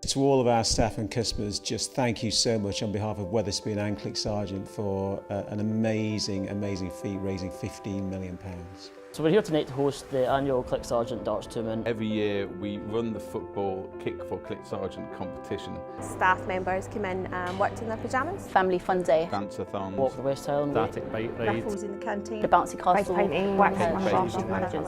To all of our staff and customers, just thank you so much on behalf of Wetherspoon and Clicks-Sargent for an amazing feat, raising £15 million. So we're here tonight to host the annual Clicks-Sargent Darts Tournament. Every year we run the football Kick for Clicks-Sargent competition. Staff members come in and worked in their pyjamas. Family fun day. Dance-a-thons. Walk the West Highland Way. Static bike ride. Raffles in the canteen. The bouncy castle. Painting. Wax Managers.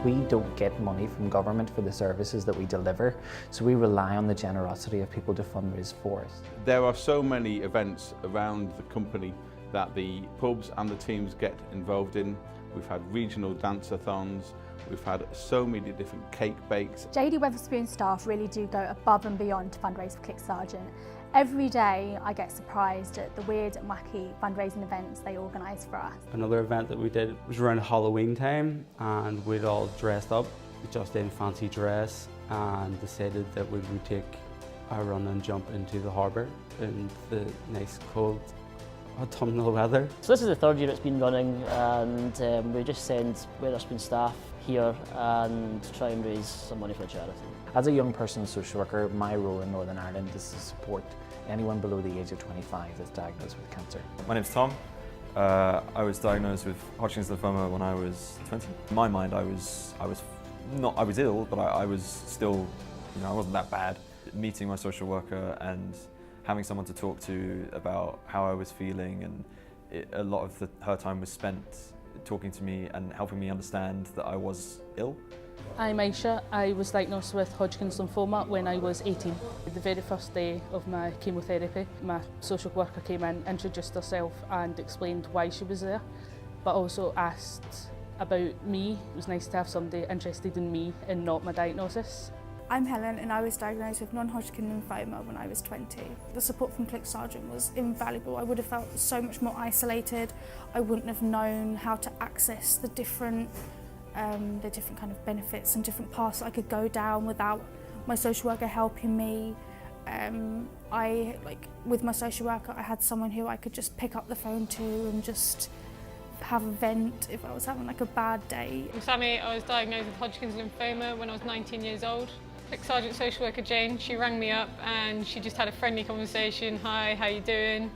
We don't get money from government for the services that we deliver, so we rely on the generosity of people to fundraise for us. There are so many events around the company that the pubs and the teams get involved in. We've had regional dance-a-thons, we've had so many different cake bakes. JD Wetherspoon staff really do go above and beyond to fundraise for Clicks-Sargent. Every day I get surprised at the weird and wacky fundraising events they organise for us. Another event that we did was around Halloween time, and we'd all dressed up just in fancy dress and decided that we would take a run and jump into the harbour in the nice cold autumnal weather. So this is the third year it's been running, and we just send Wetherspoon staff here and try and raise some money for a charity. As a young person social worker, my role in Northern Ireland is to support anyone below the age of 25 that's diagnosed with cancer. My name's Tom. I was diagnosed with Hodgkin's lymphoma when I was 20. In my mind, I was ill, but I was still, I wasn't that bad. Meeting my social worker and having someone to talk to about how I was feeling, and a lot of her time was spent talking to me and helping me understand that I was ill. I'm Aisha. I was diagnosed with Hodgkin's lymphoma when I was 18. The very first day of my chemotherapy, my social worker came in, introduced herself and explained why she was there, but also asked about me. It was nice to have somebody interested in me and not my diagnosis. I'm Helen and I was diagnosed with non-Hodgkin lymphoma when I was 20. The support from Clicks-Sargent was invaluable. I would have felt so much more isolated. I wouldn't have known how to access the different kind of benefits and different paths I could go down without my social worker helping me. With my social worker, I had someone who I could just pick up the phone to and just have a vent if I was having like a bad day. I'm Sammy. I was diagnosed with Hodgkin's lymphoma when I was 19 years old. Clicks-Sargent social worker Jane, she rang me up and she just had a friendly conversation. Hi, how you doing?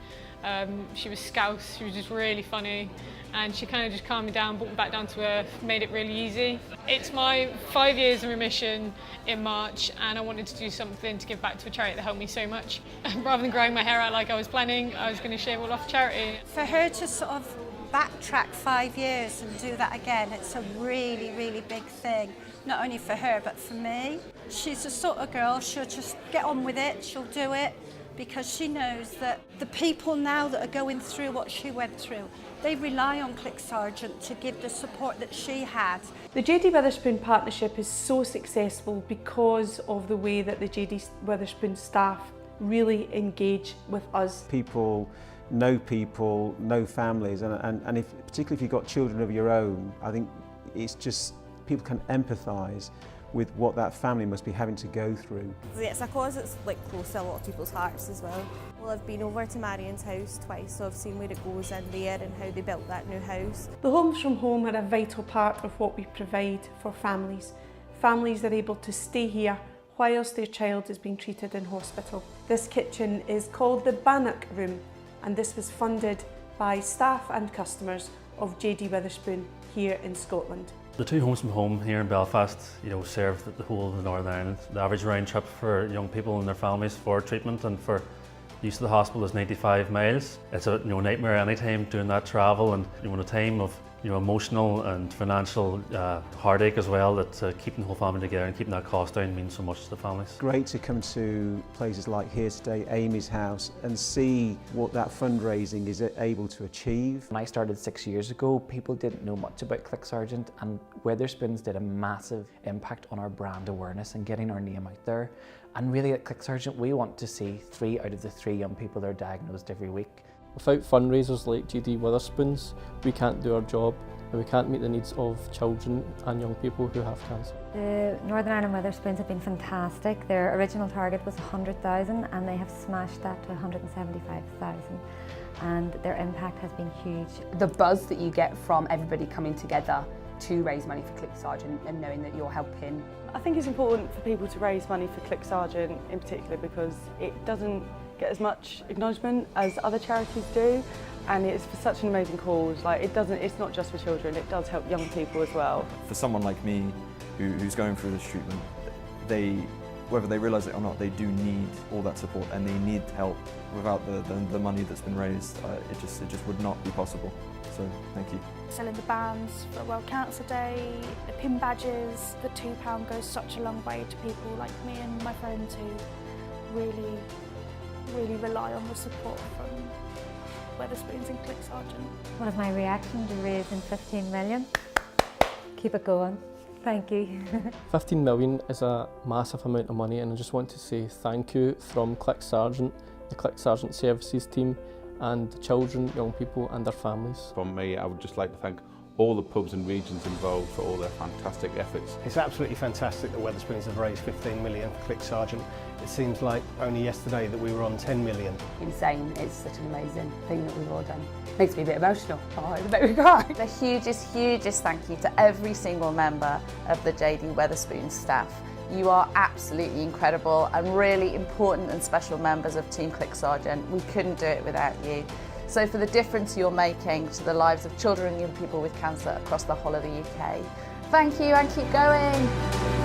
She was Scouse, she was just really funny, and she kind of just calmed me down, brought me back down to earth, made it really easy. It's my 5 years in remission in March, and I wanted to do something to give back to a charity that helped me so much. Rather than growing my hair out like I was planning, I was going to shave all off charity. For her to sort of backtrack 5 years and do that again, it's a really, really big thing. Not only for her, but for me. She's the sort of girl, she'll just get on with it, she'll do it, because she knows that the people now that are going through what she went through, they rely on Clicks-Sargent to give the support that she had. The JD Wetherspoon partnership is so successful because of the way that the JD Wetherspoon staff really engage with us. People, know families, and particularly if you've got children of your own, I think it's just, people can empathise with what that family must be having to go through. It's a cause that's close to a lot of people's hearts as well. Well, I've been over to Marion's house twice, so I've seen where it goes in there and how they built that new house. The Homes from Home are a vital part of what we provide for families. Families are able to stay here whilst their child is being treated in hospital. This kitchen is called the Bannock Room, and this was funded by staff and customers of JD Wetherspoon here in Scotland. The two Homes from Home here in Belfast, serve the whole of the Northern Ireland. The average round trip for young people and their families for treatment and for use of the hospital is 95 miles. It's a nightmare any time doing that travel, and a time of emotional and financial heartache as well, that keeping the whole family together and keeping that cost down means so much to the families. Great to come to places like here today, Amy's house, and see what that fundraising is able to achieve. When I started 6 years ago, people didn't know much about Clicks-Sargent, and Wetherspoons did a massive impact on our brand awareness and getting our name out there. And really at Clicks-Sargent, we want to see 3 out of the 3 young people that are diagnosed every week. Without fundraisers like JD Wetherspoons, we can't do our job, and we can't meet the needs of children and young people who have cancer. The Northern Ireland Wetherspoons have been fantastic. Their original target was 100,000 and they have smashed that to 175,000. And their impact has been huge. The buzz that you get from everybody coming together to raise money for Clicks-Sargent and knowing that you're helping. I think it's important for people to raise money for Clicks-Sargent in particular because it doesn't get as much acknowledgement as other charities do, and it's for such an amazing cause. Like it's not just for children, it does help young people as well. For someone like me who's going through this treatment, whether they realise it or not, they do need all that support and they need help. Without the money that's been raised, it just would not be possible. So thank you. Selling the bands for World Cancer Day, the pin badges, the £2 goes such a long way to people like me and my friends who really rely on the support from Wetherspoons and Clicks-Sargent. What is my reaction to raising 15 million? Keep it going. Thank you. 15 million is a massive amount of money, and I just want to say thank you from Clicks-Sargent, the Clicks-Sargent Services team, and the children, young people and their families. From me, I would just like to thank all the pubs and regions involved for all their fantastic efforts. It's absolutely fantastic that Wetherspoons have raised 15 million for Clicks-Sargent. It seems like only yesterday that we were on 10 million. Insane, it's such an amazing thing that we've all done. Makes me a bit emotional, it makes me cry. The hugest thank you to every single member of the JD Wetherspoons staff. You are absolutely incredible and really important and special members of Team Clicks-Sargent. We couldn't do it without you. So for the difference you're making to the lives of children and young people with cancer across the whole of the UK, thank you and keep going.